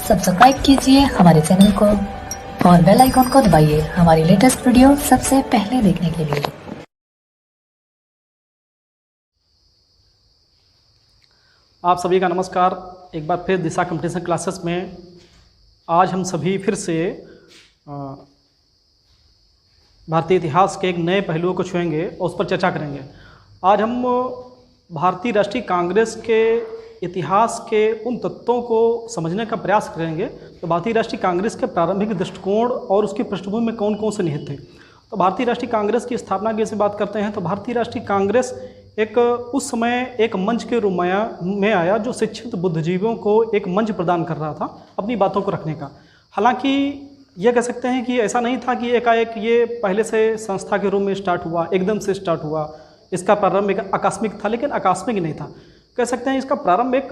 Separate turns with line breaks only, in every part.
Subscribe कीजिए हमारे channel को और बेल आइकॉन को दबाइए हमारी लेटेस्ट वीडियो सबसे पहले देखने के लिए।
आप सभी का नमस्कार। एक बार फिर दिशा कंपटीशन क्लासेस में आज हम सभी फिर से भारतीय इतिहास के एक नए पहलुओं को छुएंगे और उस पर चर्चा करेंगे। आज हम भारतीय राष्ट्रीय कांग्रेस के इतिहास के उन तत्वों को समझने का प्रयास करेंगे तो भारतीय राष्ट्रीय कांग्रेस के प्रारंभिक दृष्टिकोण और उसकी पृष्ठभूमि में कौन कौन से निहित थे। तो भारतीय राष्ट्रीय कांग्रेस की स्थापना की से बात करते हैं तो भारतीय राष्ट्रीय कांग्रेस एक उस समय एक मंच के रूप में आया जो शिक्षित बुद्धिजीवियों को एक मंच प्रदान कर रहा था अपनी बातों को रखने का। हालांकि यह कह सकते हैं कि ऐसा नहीं था कि एकाएक ये पहले से संस्था के रूप में स्टार्ट हुआ, एकदम से स्टार्ट हुआ। इसका प्रारंभ एक आकस्मिक था, लेकिन आकस्मिक नहीं था। कह सकते हैं इसका प्रारंभ एक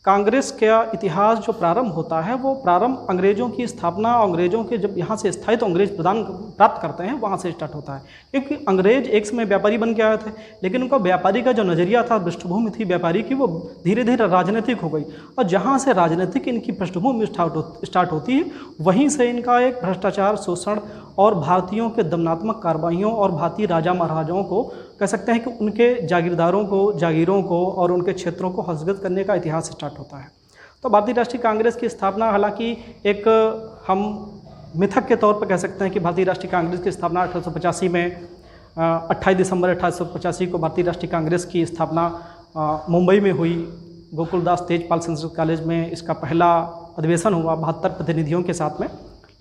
कांग्रेस का इतिहास जो प्रारंभ होता है वो प्रारंभ अंग्रेज़ों की स्थापना, अंग्रेज़ों के जब यहाँ से स्थायित्व अंग्रेज प्राप्त करते हैं वहाँ से स्टार्ट होता है। क्योंकि अंग्रेज एक समय व्यापारी बन के आए थे, लेकिन उनका व्यापारी का जो नज़रिया था, पृष्ठभूमि थी व्यापारी की, वो धीरे धीरे राजनीतिक हो गई। और जहाँ से राजनीतिक इनकी पृष्ठभूमि स्टार्ट होती है वहीं से इनका एक भ्रष्टाचार, शोषण और भारतीयों के दमनात्मक कार्रवाइयों और भारतीय राजा महाराजाओं को कह सकते हैं कि उनके जागीरदारों को, जागीरों को और उनके क्षेत्रों को हस्तगत करने का इतिहास स्टार्ट होता है। तो भारतीय राष्ट्रीय कांग्रेस की स्थापना हालांकि एक हम मिथक के तौर पर कह सकते हैं कि भारतीय राष्ट्रीय कांग्रेस की स्थापना 1885 में 28 दिसंबर 1885 को भारतीय राष्ट्रीय कांग्रेस की स्थापना मुंबई में हुई। गोकुलदास तेजपाल संस्कृत कॉलेज में इसका पहला अधिवेशन हुआ 72 प्रतिनिधियों के साथ में।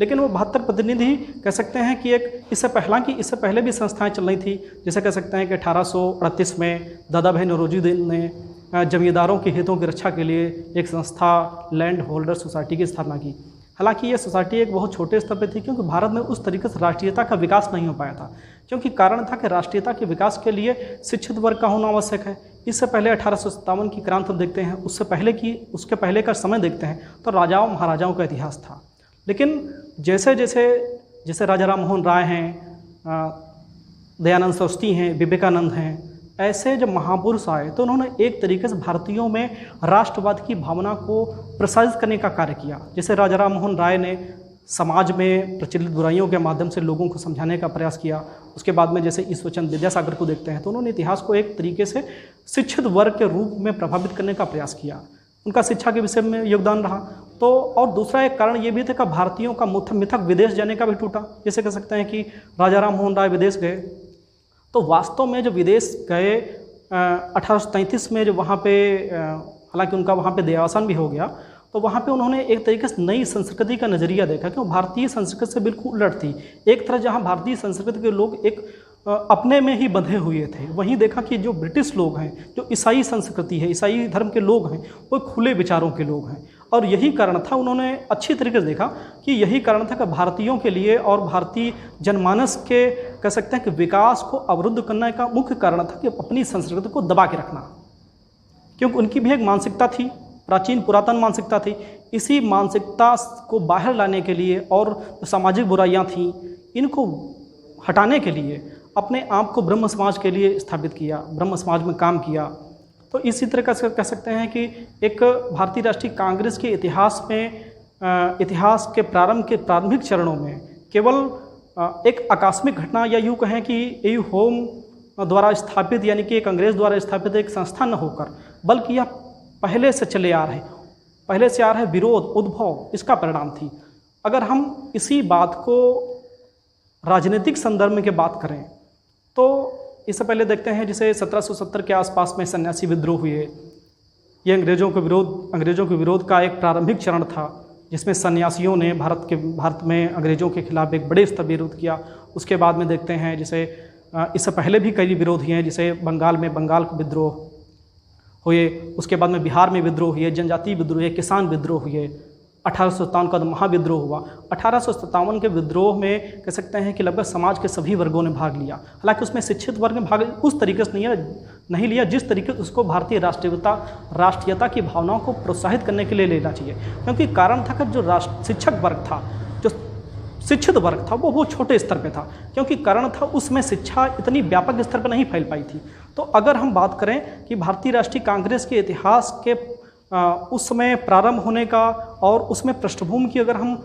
लेकिन वो 72 प्रतिनिधि कह सकते हैं कि एक इससे पहले भी संस्थाएं चल रही थी। जैसे कह सकते हैं कि 1838 में दादा भाई नौरोजी ने जमींदारों के हितों की रक्षा के लिए एक संस्था लैंड होल्डर सोसाइटी की स्थापना की। हालांकि ये सोसाइटी एक बहुत छोटे स्तर पर थी, क्योंकि भारत में उस तरीके से राष्ट्रीयता का विकास नहीं हो पाया था। क्योंकि कारण था कि राष्ट्रीयता के विकास के लिए शिक्षित वर्ग का होना आवश्यक है। इससे पहले 1857 की क्रांति हम देखते हैं, उसके पहले का समय देखते हैं तो राजाओं महाराजाओं का इतिहास था। लेकिन जैसे राजा राम मोहन राय हैं, दयानंद सरस्वती हैं, विवेकानंद हैं, ऐसे जब महापुरुष आए तो उन्होंने एक तरीके से भारतीयों में राष्ट्रवाद की भावना को प्रसारित करने का कार्य किया। जैसे राजा राम मोहन राय ने समाज में प्रचलित बुराइयों के माध्यम से लोगों को समझाने का प्रयास किया। उसके बाद में जैसे ईश्वरचंद्र विद्यासागर को देखते हैं तो उन्होंने इतिहास को एक तरीके से शिक्षित वर्ग के रूप में प्रभावित करने का प्रयास किया। उनका शिक्षा के विषय में योगदान रहा। तो और दूसरा एक कारण ये भी था कि भारतीयों का मिथक विदेश जाने का भी टूटा। जैसे कह सकते हैं कि राजा राम मोहन राय विदेश गए तो वास्तव में जो विदेश गए 1833 में जो वहाँ पे हालांकि उनका वहाँ पे देहावसान भी हो गया, तो वहाँ पे उन्होंने एक तरीके से नई संस्कृति का नज़रिया देखा कि भारतीय संस्कृति से बिल्कुल उलट थी। एक तरह जहाँ भारतीय संस्कृति के लोग एक अपने में ही बंधे हुए थे, वहीं देखा कि जो ब्रिटिश लोग हैं, जो ईसाई संस्कृति है, ईसाई धर्म के लोग हैं, वो खुले विचारों के लोग हैं। और यही कारण था, उन्होंने अच्छी तरीके से देखा कि यही कारण था कि भारतीयों के लिए और भारतीय जनमानस के कह सकते हैं कि विकास को अवरुद्ध करने का मुख्य कारण था कि अपनी संस्कृति को दबा के रखना। क्योंकि उनकी भी एक मानसिकता थी, प्राचीन पुरातन मानसिकता थी। इसी मानसिकता को बाहर लाने के लिए और सामाजिक बुराइयां थीं, इनको हटाने के लिए अपने आप को ब्रह्म समाज के लिए स्थापित किया, ब्रह्म समाज में काम किया। तो इसी तरह से कह सकते हैं कि एक भारतीय राष्ट्रीय कांग्रेस के इतिहास के प्रारंभिक चरणों में केवल एक आकस्मिक घटना या यूँ कहें कि एयू होम द्वारा स्थापित, यानी कि एक अंग्रेज द्वारा स्थापित एक संस्था न होकर, बल्कि यह पहले से आ रहे विरोध, उद्भव, इसका परिणाम थी। अगर हम इसी बात को राजनीतिक संदर्भ में बात करें तो इससे पहले देखते हैं जैसे 1770 के आसपास में सन्यासी विद्रोह हुए। ये अंग्रेज़ों के विरोध का एक प्रारंभिक चरण था, जिसमें सन्यासियों ने भारत में अंग्रेज़ों के खिलाफ एक बड़े स्तर विरोध किया। उसके बाद में देखते हैं जैसे इससे पहले भी कई विरोध हुए हैं, जैसे बंगाल में बंगाल को विद्रोह हुए, उसके बाद में बिहार में विद्रोह हुए, जनजातीय विद्रोह हुए, किसान विद्रोह हुए। 1857 का महाविद्रोह हुआ। 1857 के विद्रोह में कह सकते हैं कि लगभग समाज के सभी वर्गों ने भाग लिया। हालांकि उसमें शिक्षित वर्ग ने भाग उस तरीके से नहीं लिया जिस तरीके से उसको भारतीय राष्ट्रीयता की भावनाओं को प्रोत्साहित करने के लिए लेना चाहिए। क्योंकि कारण था कि जो शिक्षक वर्ग था, जो शिक्षित वर्ग था, वो बहुत छोटे स्तर पे था। क्योंकि कारण था उसमें शिक्षा इतनी व्यापक स्तर पर नहीं फैल पाई थी। तो अगर हम बात करें कि भारतीय राष्ट्रीय कांग्रेस के इतिहास के उस समय प्रारंभ होने का और उसमें पृष्ठभूमि की अगर हम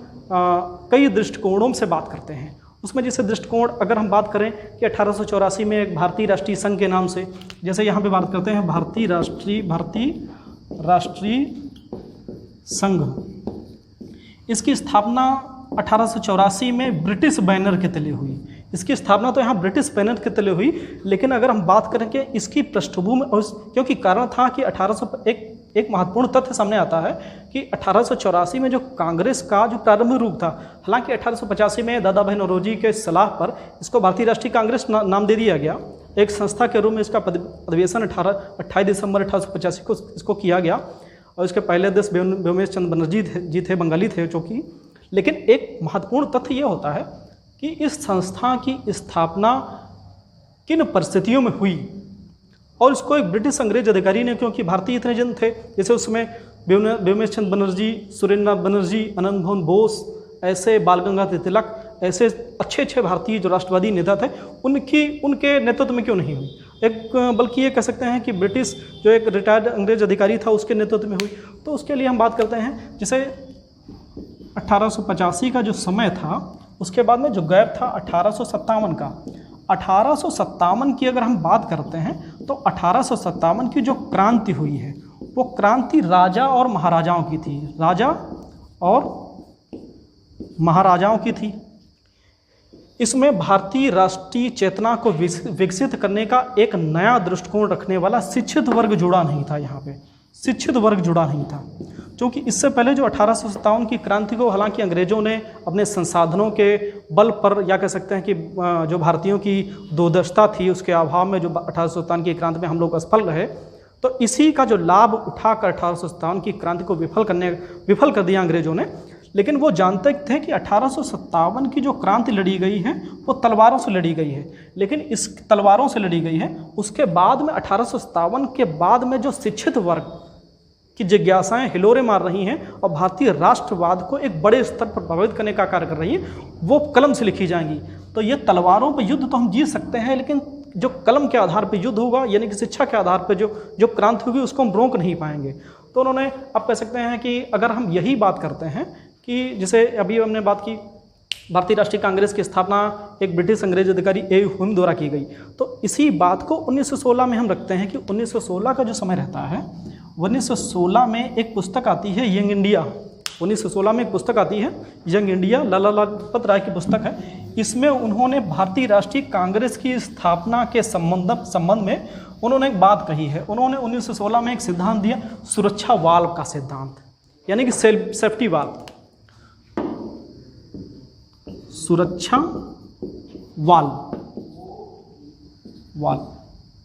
कई दृष्टिकोणों से बात करते हैं, उसमें जैसे दृष्टिकोण अगर हम बात करें कि 1884 में एक भारतीय राष्ट्रीय संघ के नाम से, जैसे यहाँ पे बात करते हैं भारतीय राष्ट्रीय संघ, इसकी स्थापना 1884 में ब्रिटिश बैनर के तले हुई। इसकी स्थापना तो यहाँ ब्रिटिश बैनर के तले हुई, लेकिन अगर हम बात करें कि इसकी पृष्ठभूमि, क्योंकि कारण था कि एक महत्वपूर्ण तथ्य सामने आता है कि 1884 में जो कांग्रेस का जो प्रारंभिक रूप था, हालांकि 1885 में दादा भाई नौरोजी के सलाह पर इसको भारतीय राष्ट्रीय कांग्रेस नाम दे दिया गया। एक संस्था के रूप में इसका अधिवेशन 28 दिसंबर 1885 को इसको किया गया और इसके पहले अध्यक्ष व्योमेश चंद्र बनर्जी जी थे, बंगाली थे चूँकि। लेकिन एक महत्वपूर्ण तथ्य ये होता है कि इस संस्था की स्थापना किन परिस्थितियों में हुई, और इसको एक ब्रिटिश अंग्रेज अधिकारी ने, क्योंकि भारतीय इतने जन थे, जैसे उसमें व्योमेश चंद्र बनर्जी, सुरेंद्रनाथ बनर्जी, आनंद मोहन बोस, ऐसे बाल गंगाधर तिलक, ऐसे अच्छे भारतीय जो राष्ट्रवादी नेता थे, उनके नेतृत्व में क्यों नहीं हुई, बल्कि ये कह सकते हैं कि ब्रिटिश जो एक रिटायर्ड अंग्रेज अधिकारी था उसके नेतृत्व में हुई। तो उसके लिए हम बात करते हैं जैसे 1885 का जो समय था, उसके बाद में जो गैप था 1857 का, 1857 की अगर हम बात करते हैं तो 1857 की जो क्रांति हुई है वो क्रांति राजा और महाराजाओं की थी, राजा और महाराजाओं की थी। इसमें भारतीय राष्ट्रीय चेतना को विकसित करने का एक नया दृष्टिकोण रखने वाला शिक्षित वर्ग जुड़ा नहीं था। यहाँ पे शिक्षित वर्ग जुड़ा नहीं था, क्योंकि इससे पहले जो 1857 की क्रांति को हालांकि अंग्रेज़ों ने अपने संसाधनों के बल पर, या कह सकते हैं कि जो भारतीयों की दूरदर्शिता थी उसके अभाव में जो 1857 की क्रांति में हम लोग असफल रहे, तो इसी का जो लाभ उठाकर 1857 की क्रांति को विफल कर दिया अंग्रेज़ों ने। लेकिन वो जानते थे कि 1857 की जो क्रांति लड़ी गई है वो तलवारों से लड़ी गई है, लेकिन इस तलवारों से लड़ी गई है, उसके बाद में 1857 के बाद में जो शिक्षित वर्ग की जिज्ञासाएं हिलोरे मार रही हैं और भारतीय राष्ट्रवाद को एक बड़े स्तर पर प्रभावित करने का कार्य कर रही हैं, वो कलम से लिखी जाएंगी। तो ये तलवारों पर युद्ध तो हम जीत सकते हैं, लेकिन जो कलम के आधार पर युद्ध होगा, यानी कि शिक्षा के आधार पर जो क्रांति होगी, उसको हम रोक नहीं पाएंगे। तो उन्होंने, आप कह सकते हैं कि अगर हम यही बात करते हैं कि जैसे अभी हमने बात की भारतीय राष्ट्रीय कांग्रेस की स्थापना एक ब्रिटिश अंग्रेज अधिकारी ए ह्यूम द्वारा की गई, तो इसी बात को 1916 में हम रखते हैं कि 1916 का जो समय रहता है, 1916 में एक पुस्तक आती है यंग इंडिया। 1916 में एक पुस्तक आती है यंग इंडिया, लाला लाजपत राय की पुस्तक है। इसमें उन्होंने भारतीय राष्ट्रीय कांग्रेस की स्थापना के संबंध में उन्होंने एक बात कही है। उन्होंने 1916 में एक सिद्धांत दिया, सुरक्षा वाल्व का सिद्धांत, यानी कि सेफ्टी वाल्व, सुरक्षा वाल्व।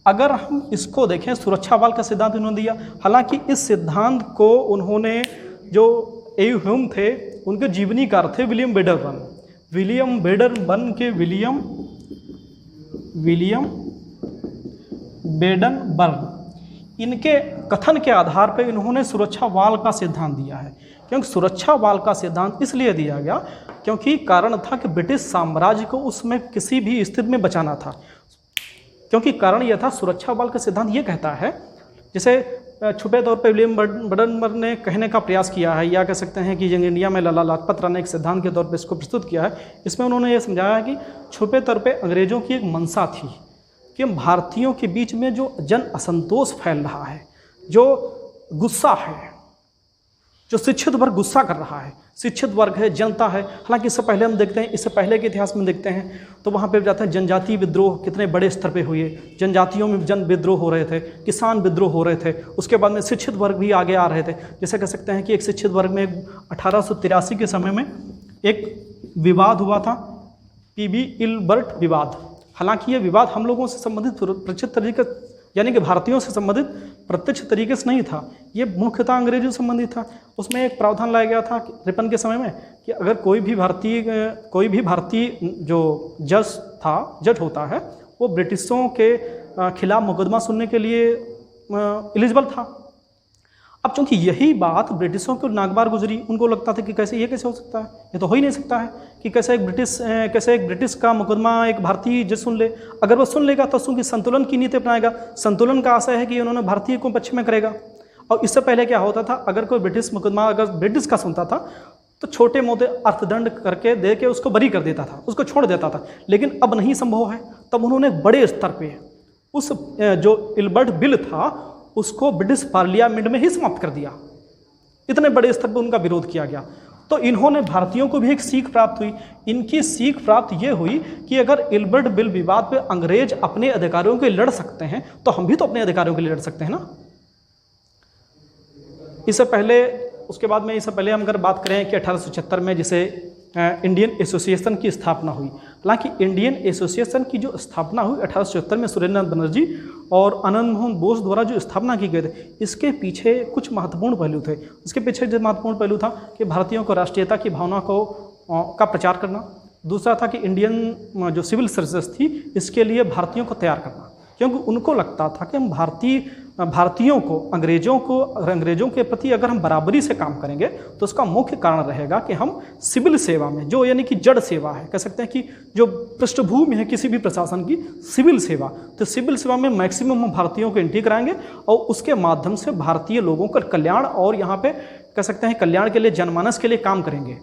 अगर हम इसको देखें, सुरक्षा वाल्व का सिद्धांत उन्होंने दिया। हालांकि इस सिद्धांत को उन्होंने, जो ए ह्यूम थे, उनके जीवनीकार थे विलियम बेडनबर्ग, इनके कथन के आधार पर इन्होंने सुरक्षा वाल्व का सिद्धांत दिया है। क्योंकि सुरक्षा वाल्व का सिद्धांत इसलिए दिया गया क्योंकि कारण था कि ब्रिटिश साम्राज्य को उसमें किसी भी स्थिति में बचाना था। क्योंकि कारण यह था, सुरक्षा वाल्व का सिद्धांत ये कहता है, जैसे छुपे तौर पर विलियम बेडनबर्ग ने कहने का प्रयास किया है, या कह सकते हैं कि यंग इंडिया में लाला लाजपत राय ने एक सिद्धांत के तौर पर इसको प्रस्तुत किया है। इसमें उन्होंने ये समझाया कि छुपे तौर पर अंग्रेज़ों की एक मंशा थी कि भारतीयों के बीच में जो जन असंतोष फैल रहा है, जो गुस्सा है, जो शिक्षित वर्ग गुस्सा कर रहा है, शिक्षित वर्ग है, जनता है। हालांकि इससे पहले हम देखते हैं, इससे पहले के इतिहास में देखते हैं तो वहाँ पे जाते हैं जनजातीय विद्रोह कितने बड़े स्तर पे हुए, जनजातियों में जन विद्रोह हो रहे थे, किसान विद्रोह हो रहे थे। उसके बाद में शिक्षित वर्ग भी आगे आ रहे थे। जैसे कह सकते हैं कि एक शिक्षित वर्ग में 1883 के समय में एक विवाद हुआ था, पीबी इल्बर्ट विवाद। हालांकि ये विवाद हम लोगों से संबंधित प्रत्यक्ष तरीके, यानी कि भारतीयों से संबंधित प्रत्यक्ष तरीके से नहीं था, ये मुख्यतः अंग्रेजों से संबंधित था। उसमें एक प्रावधान लाया गया था रिपन के समय में कि अगर कोई भी भारतीय जो जज होता है, वो ब्रिटिशों के खिलाफ मुकदमा सुनने के लिए एलिजिबल था। अब चूंकि यही बात ब्रिटिशों को नागवार गुजरी, उनको लगता था कि ये कैसे हो सकता है, ये तो हो ही नहीं सकता है कि कैसे एक ब्रिटिश का मुकदमा एक भारतीय जज सुन ले। अगर वो सुन लेगा तो उसकी संतुलन की नीति अपनाएगा। संतुलन का आशय है कि उन्होंने भारतीय को पक्ष में करेगा। और इससे पहले क्या होता था, अगर कोई ब्रिटिश मुकदमा अगर ब्रिटिश का सुनता था तो छोटे मोटे अर्थदंड करके दे के उसको बरी कर देता था, उसको छोड़ देता था। लेकिन अब नहीं संभव है, तब उन्होंने बड़े स्तर पे उस जो इल्बर्ट बिल था उसको ब्रिटिश पार्लियामेंट में ही समाप्त कर दिया। इतने बड़े स्तर पर उनका विरोध किया गया। तो इन्होंने, भारतीयों को भी एक सीख प्राप्त हुई। इनकी सीख प्राप्त ये हुई कि अगर इल्बर्ट बिल विवाद पे अंग्रेज अपने अधिकारों के लिए लड़ सकते हैं तो हम भी तो अपने अधिकारों के लिए लड़ सकते हैं ना। इससे पहले, उसके बाद में, इससे पहले हम अगर बात करें कि 1876 में जिसे इंडियन एसोसिएशन की स्थापना हुई। हालांकि इंडियन एसोसिएशन की जो स्थापना हुई 1876 में सुरेंद्रनाथ बनर्जी और आनंद मोहन बोस द्वारा जो स्थापना की गई थी, इसके पीछे कुछ महत्वपूर्ण पहलू थे। इसके पीछे जो महत्वपूर्ण पहलू था कि भारतीयों को राष्ट्रीयता की भावना का प्रचार करना। दूसरा था कि इंडियन जो सिविल सर्विसेज थी इसके लिए भारतीयों को तैयार करना, क्योंकि उनको लगता था कि हम भारतीयों को अंग्रेजों के प्रति अगर हम बराबरी से काम करेंगे तो उसका मुख्य कारण रहेगा कि हम सिविल सेवा में, जो यानी कि जड़ सेवा है, कह सकते हैं कि जो पृष्ठभूमि है किसी भी प्रशासन की, सिविल सेवा, तो सिविल सेवा में मैक्सिमम हम भारतीयों को एंट्री कराएंगे और उसके माध्यम से भारतीय लोगों का कल्याण और यहाँ पे कह सकते हैं कल्याण के लिए, जनमानस के लिए काम करेंगे।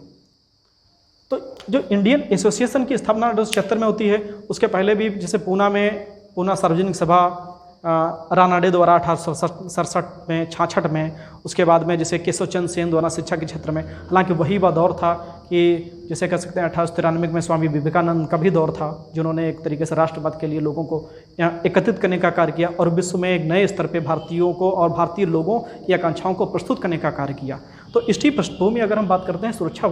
तो जो इंडियन एसोसिएशन की स्थापना 1876 में होती है, उसके पहले भी जैसे पूना सार्वजनिक सभा रानाडे द्वारा 1867 में, 66 में, उसके बाद में जैसे केशव चंद्र सेन द्वारा शिक्षा के क्षेत्र में। हालांकि वही वह दौर था कि जैसे कह सकते हैं 1893 में स्वामी विवेकानंद का भी दौर था, जिन्होंने एक तरीके से राष्ट्रवाद के लिए लोगों को यहाँ एकत्रित करने का कार्य किया और विश्व में एक नए स्तर पे भारतीयों को और भारतीय लोगों की आकांक्षाओं को प्रस्तुत करने का कार्य किया। तो इसकी पृष्ठभूमि अगर हम बात करते हैं सुरक्षा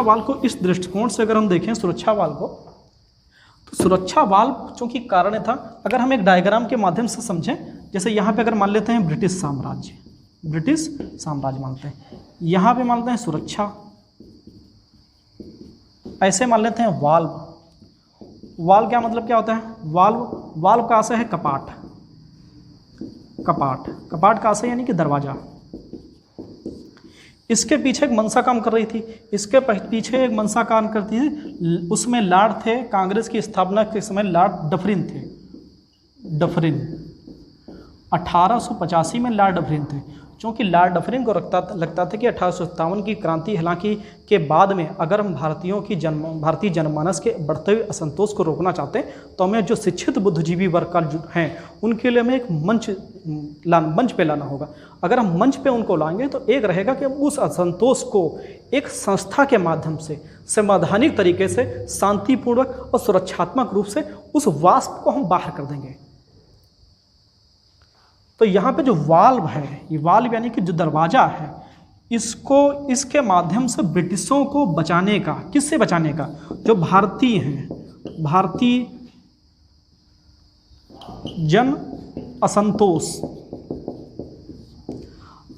वाल को इस दृष्टिकोण से अगर हम देखें सुरक्षा वाल को, तो सुरक्षा वाल चूंकि कारण था, अगर हम एक डायग्राम के माध्यम से समझें, जैसे यहाँ पे अगर मान लेते हैं ब्रिटिश साम्राज्य मानते हैं, यहाँ पे मानते हैं सुरक्षा, ऐसे मान लेते हैं वाल्व क्या मतलब क्या होता है? वाल्व का आशय है कपाट का आशय यानी कि दरवाजा। इसके पीछे एक मनसा काम कर रही थी, इसके पीछे एक मनसा काम करती थी, उसमें लॉर्ड थे, कांग्रेस की स्थापना के समय लॉर्ड डफरिन थे। 1885 में लॉर्ड डफरिन थे। चूँकि लॉर्ड डफरिन को लगता था कि 1857 की क्रांति हालांकि के बाद में अगर हम भारतीय जनमानस के बढ़ते हुए असंतोष को रोकना चाहते हैं तो हमें जो शिक्षित बुद्धिजीवी वर्ग का जो हैं उनके लिए हमें एक मंच पे लाना होगा। अगर हम मंच पे उनको लाएंगे तो एक रहेगा कि हम उस असंतोष को एक संस्था के माध्यम से संवैधानिक तरीके से शांतिपूर्वक और सुरक्षात्मक रूप से उस वाष्प को हम बाहर कर देंगे। तो यहाँ पे जो वाल्व है, ये वाल्व यानी कि जो दरवाजा है, इसके माध्यम से ब्रिटिशों को बचाने का, किससे बचाने का? जो भारतीय हैं, भारतीय जन असंतोष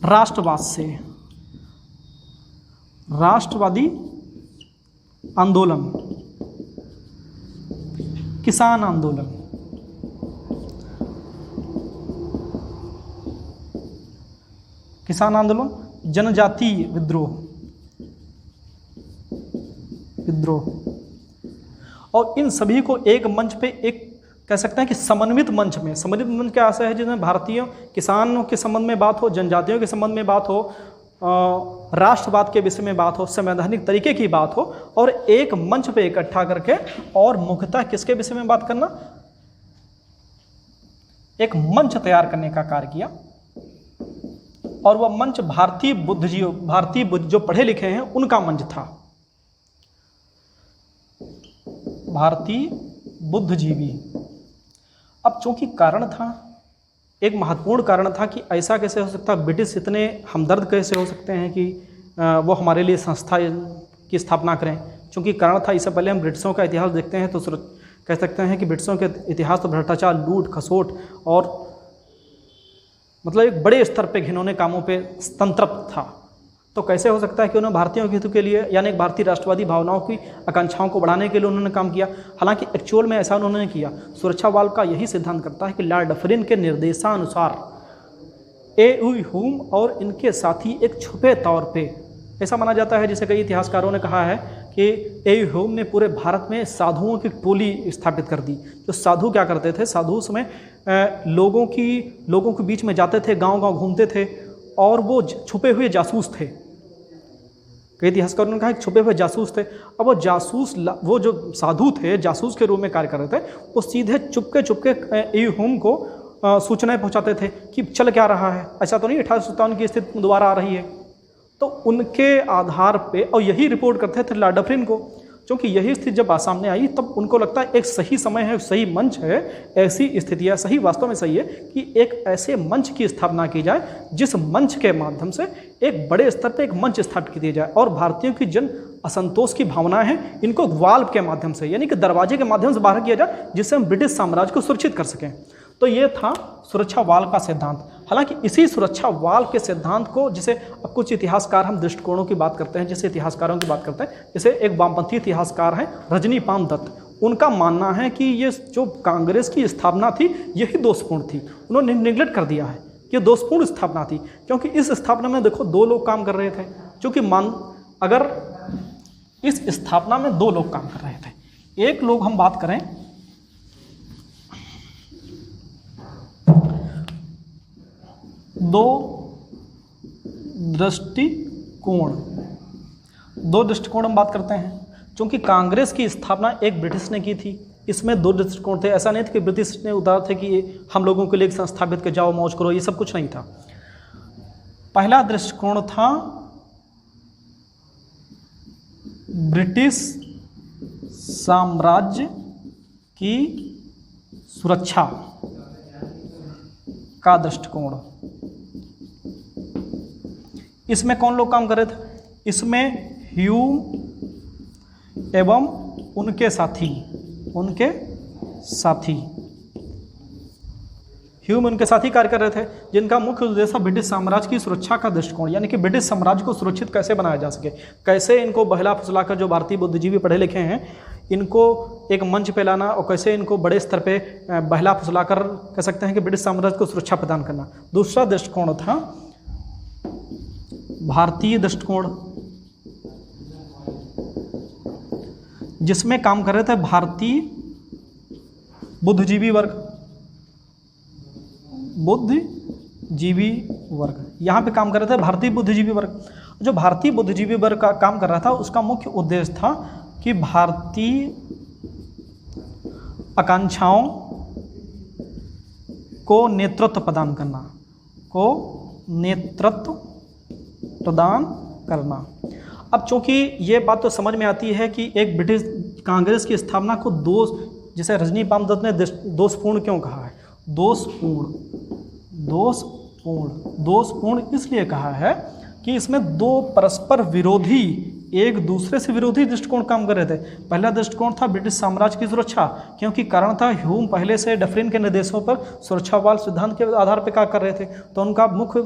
राष्ट्रवाद से, राष्ट्रवादी आंदोलन, किसान आंदोलन, जनजातीय विद्रोह और इन सभी को एक मंच पे, एक कह सकते हैं कि समन्वित मंच का आशय है जिसमें भारतीयों किसानों के संबंध में बात हो, जनजातियों के संबंध में बात हो, राष्ट्रवाद के विषय में बात हो, संवैधानिक तरीके की बात हो, और एक मंच पे इकट्ठा करके और मुख्यतः किसके विषय में बात करना? एक मंच तैयार करने का कार्य किया। और वह मंच भारतीय जो पढ़े लिखे हैं उनका मंच था। भारतीय बुद्धिजीवी। अब चूंकि कारण था, एक महत्वपूर्ण कारण था कि ऐसा कैसे हो सकता, ब्रिटिश इतने हमदर्द कैसे हो सकते हैं कि वो हमारे लिए संस्था की स्थापना करें। चूंकि कारण था, इससे पहले हम ब्रिटिशों का इतिहास देखते हैं तो कह सकते हैं कि ब्रिटिशों के इतिहास तो भ्रष्टाचार, लूट खसोट और मतलब एक बड़े स्तर पे घिनौने कामों पे संतृप्त था। तो कैसे हो सकता है कि उन्होंने भारतीयों के हितों के लिए, यानी भारतीय राष्ट्रवादी भावनाओं की आकांक्षाओं को बढ़ाने के लिए उन्होंने काम किया। हालांकि एक्चुअल में ऐसा उन्होंने किया। सुरक्षा वाल्व का यही सिद्धांत करता है कि लॉर्ड डफरिन के निर्देशानुसार हुम और इनके साथी एक छुपे तौर पे, ऐसा माना जाता है, जैसे कई इतिहासकारों ने कहा है कि ए ह्यूम ने पूरे भारत में साधुओं की टोली स्थापित कर दी। जो साधु क्या करते थे, साधु उसमें लोगों के बीच में जाते थे, गांव-गांव घूमते थे और वो छुपे हुए जासूस थे। कई इतिहासकारों ने कहा कि छुपे हुए जासूस थे। अब वो जासूस, वो जो साधु थे जासूस के रूप में कार्य कर रहे थे, वो सीधे चुपके ए ह्यूम को सूचनाएं पहुंचाते थे कि चल क्या रहा है, ऐसा तो नहीं 1857 की स्थिति दोबारा आ रही है। तो उनके आधार पे, और यही रिपोर्ट करते थे लॉर्ड डफरिन को, क्योंकि यही स्थिति जब सामने आई तब उनको लगता है एक सही समय है, सही मंच है, ऐसी स्थितियाँ सही, वास्तव में सही है कि एक ऐसे मंच की स्थापना की जाए जिस मंच के माध्यम से एक बड़े स्तर पर एक मंच स्थापित किया जाए और भारतीयों की जन असंतोष की भावनाएं हैं इनको वाल्व के माध्यम से, यानी कि दरवाजे के माध्यम से बाहर किया जाए, जिससे हम ब्रिटिश साम्राज्य को सुरक्षित कर सकें। तो ये था सुरक्षा वाल्व का सिद्धांत। हालांकि इसी सुरक्षा वाल्व के सिद्धांत को, जिसे अब कुछ इतिहासकार, हम दृष्टिकोणों की बात करते हैं, जैसे इतिहासकारों की बात करते हैं, जैसे एक वामपंथी इतिहासकार हैं रजनीपाल दत्त, उनका मानना है कि ये जो कांग्रेस की स्थापना थी यही दोषपूर्ण थी। उन्होंने निगलेक्ट कर दिया है कि ये दोषपूर्ण स्थापना थी, क्योंकि इस स्थापना में देखो 2 लोग काम कर रहे थे, क्योंकि अगर इस स्थापना में 2 लोग काम कर रहे थे। एक लोग हम बात करें दो दृष्टिकोण हम बात करते हैं, क्योंकि कांग्रेस की स्थापना एक ब्रिटिश ने की थी। इसमें 2 दृष्टिकोण थे। ऐसा नहीं था कि ब्रिटिश ने उतारा थे कि हम लोगों के लिए संस्थापित के जाओ मौज करो, ये सब कुछ नहीं था। पहला दृष्टिकोण था ब्रिटिश साम्राज्य की सुरक्षा का दृष्टिकोण। इसमें कौन लोग काम कर रहे थे? इसमें ह्यूम एवं उनके साथी ह्यूम उनके साथी कार्य कर रहे थे, जिनका मुख्य उद्देश्य था ब्रिटिश साम्राज्य की सुरक्षा का दृष्टिकोण, यानी कि ब्रिटिश साम्राज्य को सुरक्षित कैसे बनाया जा सके, कैसे इनको बहला फुसलाकर जो भारतीय बुद्धिजीवी पढ़े लिखे हैं इनको एक मंच पे लाना और कैसे इनको बड़े स्तर पे बहला फुसलाकर कह सकते हैं कि ब्रिटिश साम्राज्य को सुरक्षा प्रदान करना। दूसरा दृष्टिकोण था भारतीय दृष्टिकोण, जिसमें काम कर रहे थे भारतीय बुद्धिजीवी वर्ग। यहाँ पे काम कर रहे थे भारतीय बुद्धिजीवी वर्ग। जो भारतीय बुद्धिजीवी वर्ग का काम कर रहा था उसका मुख्य उद्देश्य था कि भारतीय आकांक्षाओं को नेतृत्व प्रदान करना। अब चूंकि ये बात तो समझ में आती है कि एक ब्रिटिश कांग्रेस की स्थापना को जैसे रजनीपाल दत्त ने दोषपूर्ण क्यों कहा है, दोषपूर्ण इसलिए कहा है कि इसमें 2 परस्पर विरोधी, एक दूसरे से विरोधी दृष्टिकोण काम कर रहे थे। पहला दृष्टिकोण था ब्रिटिश साम्राज्य की सुरक्षा, क्योंकि कारण था ह्यूम पहले से डफरिन के निर्देशों पर सुरक्षा वाल्व सिद्धांत के आधार पर कार्य कर रहे थे, तो उनका मुख्य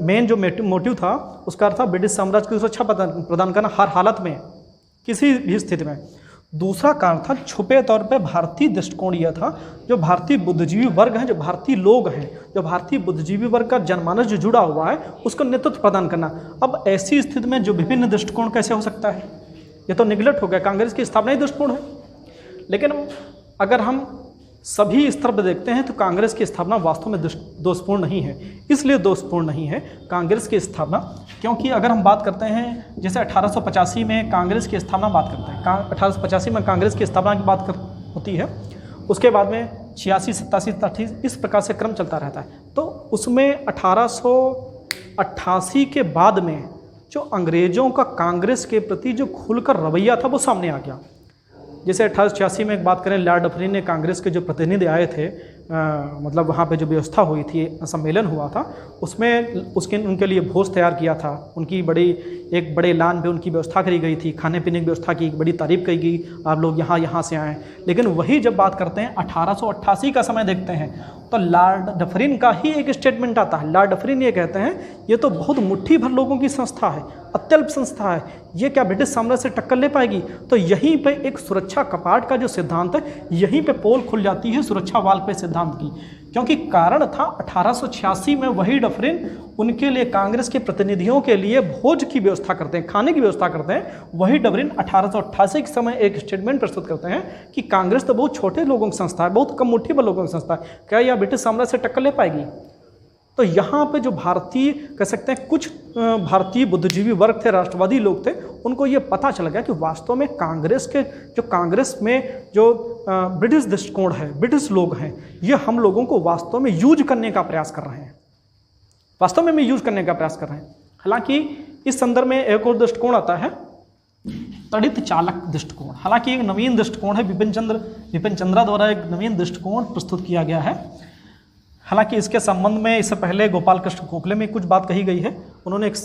मेन जो मोटिव था उसका अर्थ था ब्रिटिश साम्राज्य की सुरक्षा प्रदान करना हर हालत में, किसी भी स्थिति में। दूसरा कारण था छुपे तौर पे भारतीय दृष्टिकोण यह था, जो भारतीय बुद्धिजीवी वर्ग हैं, जो भारतीय लोग हैं, जो भारतीय बुद्धिजीवी वर्ग का जनमानस जो जुड़ा हुआ है उसको नेतृत्व प्रदान करना। अब ऐसी स्थिति में जो विभिन्न दृष्टिकोण कैसे हो सकता है, ये तो निगलेक्ट हो गया, कांग्रेस की स्थापना ही दृष्टिकोण है। लेकिन अगर हम सभी स्तर पर देखते हैं तो कांग्रेस की स्थापना वास्तव में दोषपूर्ण नहीं है। इसलिए दोषपूर्ण नहीं है कांग्रेस की स्थापना, क्योंकि अगर हम बात करते हैं जैसे 1885 में कांग्रेस की स्थापना बात करते हैं, 1885 में कांग्रेस की स्थापना की बात होती है, उसके बाद में 86, 87, 88 इस प्रकार से क्रम चलता रहता है। तो उसमें 1888 के बाद में जो अंग्रेज़ों का कांग्रेस के प्रति जो खुलकर रवैया था वो सामने आ गया। जैसे 1886 में एक बात करें, लॉर्ड डफरिन ने कांग्रेस के जो प्रतिनिधि आए थे, मतलब वहाँ पे जो व्यवस्था हुई थी, सम्मेलन हुआ था, उसमें उनके लिए भोज तैयार किया था, उनकी एक बड़े लान पे उनकी व्यवस्था करी गई थी, खाने पीने की व्यवस्था की, बड़ी तारीफ कही गई, आप लोग यहाँ से आएँ। लेकिन वही जब बात करते हैं 1888 का समय देखते हैं तो लॉर्ड डफरिन का ही एक स्टेटमेंट आता है। लॉर्ड डफरिन ये कहते हैं ये तो बहुत मुट्ठी भर लोगों की संस्था है, अत्यल्प संस्था है, ये क्या ब्रिटिश साम्राज्य से टक्कर ले पाएगी। तो यहीं पे एक सुरक्षा कपाट का जो सिद्धांत है, यहीं पे पोल खुल जाती है सुरक्षा वाल्व पे सिद्धांत की, क्योंकि कारण था 1886 में वही डफरिन उनके लिए कांग्रेस के प्रतिनिधियों के लिए भोज की व्यवस्था करते हैं, खाने की व्यवस्था करते हैं। वही डफरिन 1888 के समय एक स्टेटमेंट प्रस्तुत करते हैं कि कांग्रेस तो बहुत छोटे लोगों की संस्था है, बहुत कम मुट्ठी भर लोगों की संस्था है, क्या यह ब्रिटिश साम्राज्य से टक्कर ले पाएगी? तो यहाँ पे जो भारतीय कह सकते हैं कुछ भारतीय बुद्धिजीवी वर्ग थे, राष्ट्रवादी लोग थे, उनको ये पता चल गया कि वास्तव में कांग्रेस में जो ब्रिटिश दृष्टिकोण है, ब्रिटिश लोग हैं, ये हम लोगों को वास्तव में यूज करने का प्रयास कर रहे हैं, वास्तव में यूज करने का प्रयास कर रहे हैं। हालांकि इस संदर्भ में एक और दृष्टिकोण आता है तड़ित चालक दृष्टिकोण। हालांकि एक नवीन दृष्टिकोण है, विपिन चंद्रा द्वारा एक नवीन दृष्टिकोण प्रस्तुत किया गया है। हालांकि इसके संबंध में इससे पहले गोपाल कृष्ण गोखले में कुछ बात कही गई है, उन्होंने एक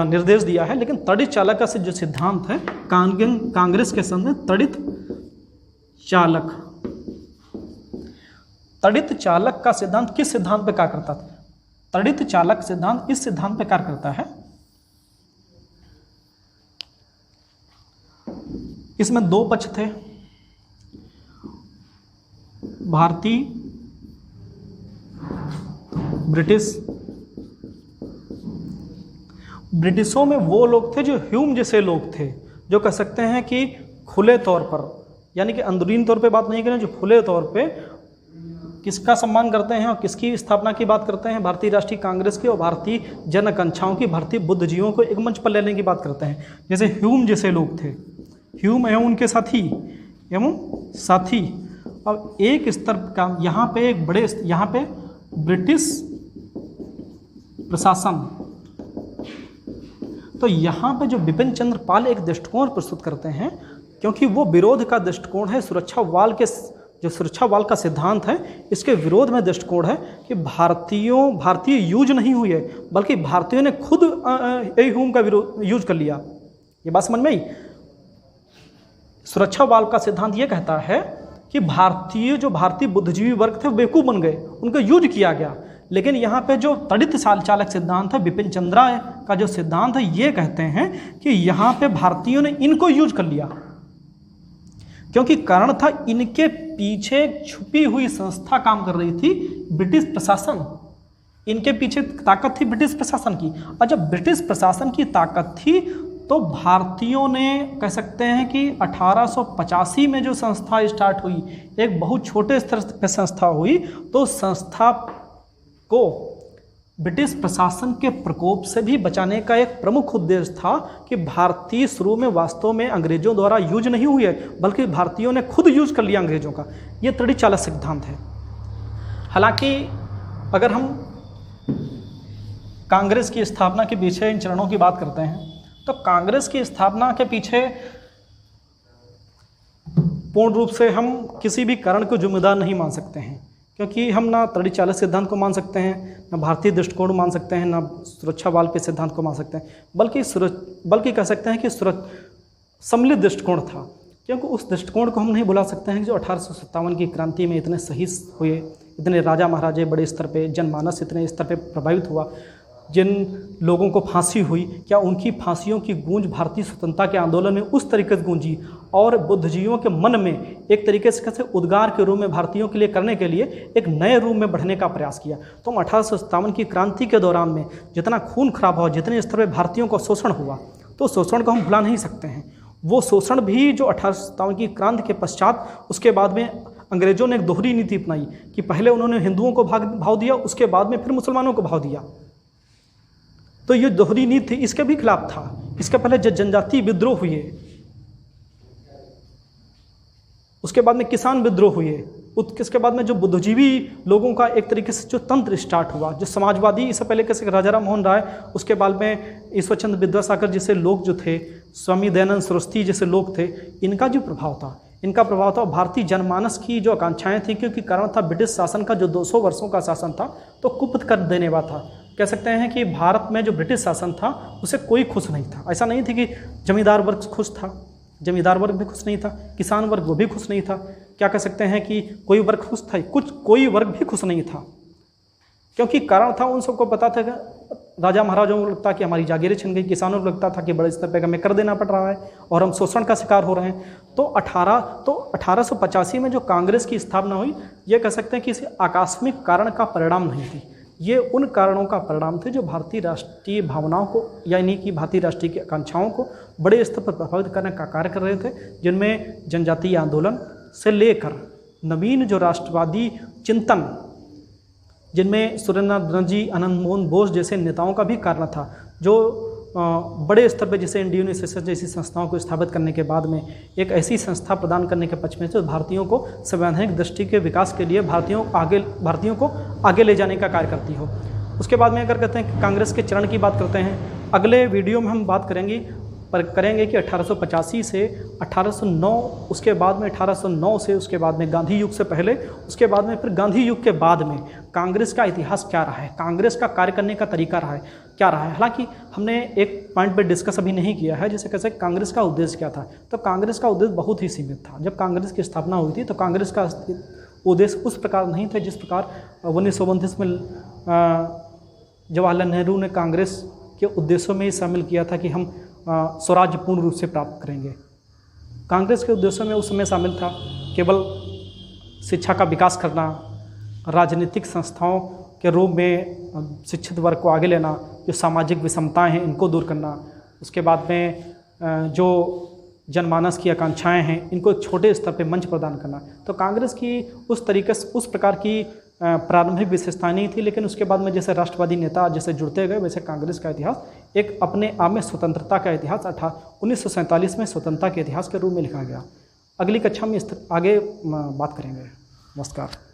निर्देश दिया है, लेकिन तड़ित चालक का जो सिद्धांत है कांग्रेस के संबंध में तड़ित चालक का सिद्धांत किस सिद्धांत पे कार्य करता था? तड़ित चालक सिद्धांत इस सिद्धांत पे कार्य करता है, इसमें दो पक्ष थे, भारतीय ब्रिटिशों में वो लोग थे जो ह्यूम जैसे लोग थे, जो कह सकते हैं कि खुले तौर पर, यानी कि अंदरूनी तौर पे बात नहीं करें, जो खुले तौर पे किसका सम्मान करते हैं और किसकी स्थापना की बात करते हैं? भारतीय राष्ट्रीय कांग्रेस की और भारतीय जन आकांक्षाओं की, भारतीय बुद्धिजीवियों को एक मंच पर लेने की बात करते हैं। जैसे ह्यूम जैसे लोग थे, ह्यूम एवं उनके साथी। अब एक स्तर का यहाँ पे ब्रिटिश प्रशासन, तो यहाँ पे जो बिपिन चंद्र पाल एक दृष्टिकोण प्रस्तुत करते हैं, क्योंकि वो विरोध का दृष्टिकोण है, सुरक्षा वाल का सिद्धांत है, इसके विरोध में दृष्टिकोण है कि भारतीय यूज नहीं हुई है, बल्कि भारतीयों ने खुद ह्यूम का यूज कर लिया। ये बात समझ में आई? सुरक्षा वाल का सिद्धांत ये कहता है कि भारतीय बुद्धिजीवी वर्ग थे, बेवकूफ़ बन गए, उनको यूज किया गया। लेकिन यहाँ पे जो तड़ित चालक सिद्धांत है, बिपिन चंद्रा का जो सिद्धांत है, ये कहते हैं कि यहाँ पे भारतीयों ने इनको यूज कर लिया, क्योंकि कारण था इनके पीछे छुपी हुई संस्था काम कर रही थी, ब्रिटिश प्रशासन। इनके पीछे ताकत थी ब्रिटिश प्रशासन की, और जब ब्रिटिश प्रशासन की ताकत थी तो भारतीयों ने कह सकते हैं कि 1885 में जो संस्था स्टार्ट हुई, एक बहुत छोटे स्तर पर संस्था हुई, तो संस्था को ब्रिटिश प्रशासन के प्रकोप से भी बचाने का एक प्रमुख उद्देश्य था कि भारतीय शुरू में वास्तव में अंग्रेजों द्वारा यूज नहीं हुई है, बल्कि भारतीयों ने खुद यूज कर लिया अंग्रेजों का। ये तड़ित चालक सिद्धांत है। हालांकि अगर हम कांग्रेस की स्थापना के पीछे इन चरणों की बात करते हैं, तो कांग्रेस की स्थापना के पीछे पूर्ण रूप से हम किसी भी कारण को जिम्मेदार नहीं मान सकते हैं, क्योंकि हम ना तड़ित चालक सिद्धांत को मान सकते हैं, ना भारतीय दृष्टिकोण मान सकते हैं, ना सुरक्षा वाल के सिद्धांत को मान सकते हैं, बल्कि कह सकते हैं कि सम्मिलित दृष्टिकोण था। क्योंकि उस दृष्टिकोण को हम नहीं भुला सकते हैं जो 1857 की क्रांति में इतने शहीद हुए, इतने राजा महाराजे बड़े स्तर पे, जनमानस इतने स्तर पे प्रभावित हुआ, जिन लोगों को फांसी हुई, क्या उनकी फांसियों की गूंज भारतीय स्वतंत्रता के आंदोलन में उस तरीके से गूंजी और बुद्धिजीवियों के मन में एक तरीके से कैसे उद्गार के रूप में भारतीयों के लिए करने के लिए एक नए रूप में बढ़ने का प्रयास किया। तो 1857 की क्रांति के दौरान में जितना खून खराब हुआ, जितने स्तर पर भारतीयों का शोषण हुआ, तो शोषण को हम भुला नहीं सकते हैं। वो शोषण भी जो 1857 की क्रांति के पश्चात, उसके बाद में अंग्रेजों ने एक दोहरी नीति अपनाई कि पहले उन्होंने हिंदुओं को भाव दिया, उसके बाद में फिर मुसलमानों को भाव दिया। तो ये दोहरी नीति इसके भी खिलाफ था। इसके पहले जनजातीय विद्रोह हुए, उसके बाद में किसान विद्रोह हुए, उसके बाद में जो बुद्धिजीवी लोगों का एक तरीके से जो तंत्र स्टार्ट हुआ, जो समाजवादी, इससे पहले कैसे राजा राम मोहन राय, उसके बाद में ईश्वरचंद्र विद्यासागर जैसे लोग जो थे, स्वामी दयानंद सरस्वती जैसे लोग थे, इनका जो प्रभाव था भारतीय जनमानस की जो आकांक्षाएं थी, क्योंकि कारण था ब्रिटिश शासन का जो 200 वर्षों का शासन था, तो कुपित कर देने वाला था। कह सकते हैं कि भारत में जो ब्रिटिश शासन था उसे कोई खुश नहीं था। ऐसा नहीं थी कि जमींदार वर्ग खुश था, जमींदार वर्ग भी खुश नहीं था, किसान वर्ग वो भी खुश नहीं था, क्या कह सकते हैं कि कोई वर्ग खुश था, कोई वर्ग भी खुश नहीं था। क्योंकि कारण था, उन सबको पता था कि राजा महाराजाओं को लगता कि हमारी जागीरें छिन गई, किसानों को लगता था कि बड़े स्तर पर हमें कर देना पड़ रहा है और हम शोषण का शिकार हो रहे हैं। तो 1885 में जो कांग्रेस की स्थापना हुई, ये कह सकते हैं कि इस आकस्मिक कारण का परिणाम नहीं थी, ये उन कारणों का परिणाम थे जो भारतीय राष्ट्रीय भावनाओं को, यानी कि भारतीय राष्ट्रीय की आकांक्षाओं को बड़े स्तर पर प्रभावित करने का कार्य कर रहे थे, जिनमें जनजातीय आंदोलन से लेकर नवीन जो राष्ट्रवादी चिंतन, जिनमें सुरेंद्रनाथ बनर्जी, आनंद मोहन बोस जैसे नेताओं का भी कारण था, जो बड़े स्तर पर जैसे इंडियन एसोसिएशन जैसी संस्थाओं को स्थापित करने के बाद में एक ऐसी संस्था प्रदान करने के पक्ष में जो भारतीयों को संवैधानिक दृष्टि के विकास के लिए भारतीयों को आगे ले जाने का कार्य करती हो। उसके बाद में अगर कहते हैं कि कांग्रेस के चरण की बात करते हैं, अगले वीडियो में हम बात करेंगे कि 1885 से 1809, उसके बाद में 1809 से, उसके बाद में गांधी युग से पहले, उसके बाद में फिर गांधी युग के बाद में कांग्रेस का इतिहास क्या रहा है, कांग्रेस का कार्य करने का तरीका क्या रहा है। हालांकि हमने एक पॉइंट पे डिस्कस अभी नहीं किया है, जैसे कैसे कांग्रेस का उद्देश्य क्या था। तो कांग्रेस का उद्देश्य बहुत ही सीमित था। जब कांग्रेस की स्थापना हुई थी तो कांग्रेस का उद्देश्य उस प्रकार नहीं था जिस प्रकार 1929 में जवाहरलाल नेहरू ने कांग्रेस के उद्देश्यों में शामिल किया था कि हम स्वराज्य पूर्ण रूप से प्राप्त करेंगे। कांग्रेस के उद्देश्यों में उस समय शामिल था केवल शिक्षा का विकास करना, राजनीतिक संस्थाओं के रूप में शिक्षित वर्ग को आगे लेना, जो सामाजिक विषमताएं हैं इनको दूर करना, उसके बाद में जो जनमानस की आकांक्षाएं हैं इनको एक छोटे स्तर पे मंच प्रदान करना। तो कांग्रेस की उस तरीके से उस प्रकार की प्रारंभिक विशेषताएं नहीं थी, लेकिन उसके बाद में जैसे राष्ट्रवादी नेता जैसे जुड़ते गए, वैसे कांग्रेस का इतिहास एक अपने आप में स्वतंत्रता का इतिहास 1947 में स्वतंत्रता के इतिहास के रूप में लिखा गया। अगली कक्षा में आगे बात करेंगे। नमस्कार।